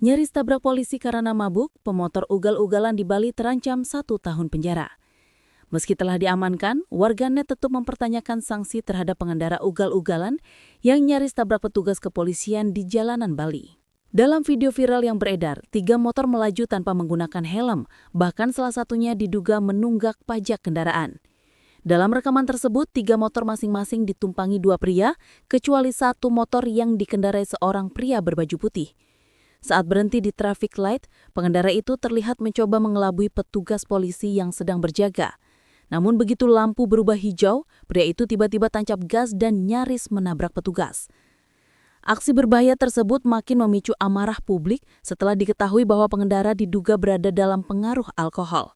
Nyaris tabrak polisi karena mabuk, pemotor ugal-ugalan di Bali terancam 1 tahun penjara. Meski telah diamankan, warganet tetap mempertanyakan sanksi terhadap pengendara ugal-ugalan yang nyaris tabrak petugas kepolisian di jalanan Bali. Dalam video viral yang beredar, 3 motor melaju tanpa menggunakan helm, bahkan salah satunya diduga menunggak pajak kendaraan. Dalam rekaman tersebut, 3 motor masing-masing ditumpangi 2 pria, kecuali 1 motor yang dikendarai seorang pria berbaju putih. Saat berhenti di traffic light, pengendara itu terlihat mencoba mengelabui petugas polisi yang sedang berjaga. Namun begitu lampu berubah hijau, pria itu tiba-tiba tancap gas dan nyaris menabrak petugas. Aksi berbahaya tersebut makin memicu amarah publik setelah diketahui bahwa pengendara diduga berada dalam pengaruh alkohol.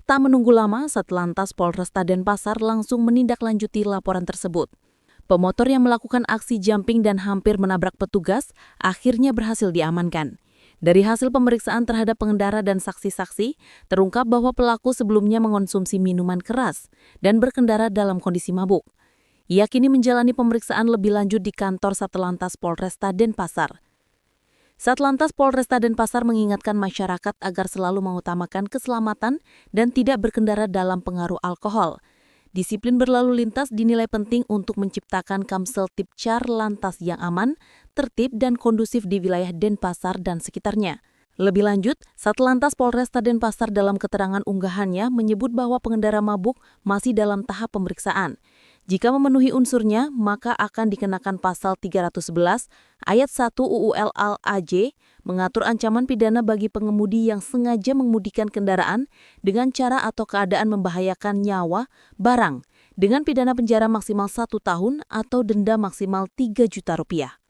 Tak menunggu lama, Satlantas Polresta Denpasar langsung menindaklanjuti laporan tersebut. Pemotor yang melakukan aksi jumping dan hampir menabrak petugas akhirnya berhasil diamankan. Dari hasil pemeriksaan terhadap pengendara dan saksi-saksi, terungkap bahwa pelaku sebelumnya mengonsumsi minuman keras dan berkendara dalam kondisi mabuk. Ia kini menjalani pemeriksaan lebih lanjut di kantor Satlantas Polresta Denpasar. Satlantas Polresta Denpasar mengingatkan masyarakat agar selalu mengutamakan keselamatan dan tidak berkendara dalam pengaruh alkohol. Disiplin berlalu lintas dinilai penting untuk menciptakan Kamseltipcar Lantas yang aman, tertib dan kondusif di wilayah Denpasar dan sekitarnya. Lebih lanjut, Satlantas Polresta Denpasar dalam keterangan unggahannya menyebut bahwa pengendara mabuk masih dalam tahap pemeriksaan. Jika memenuhi unsurnya, maka akan dikenakan pasal 311 ayat 1 UU LAJ mengatur ancaman pidana bagi pengemudi yang sengaja mengemudikan kendaraan dengan cara atau keadaan membahayakan nyawa, barang, dengan pidana penjara maksimal 1 tahun atau denda maksimal 3 juta rupiah.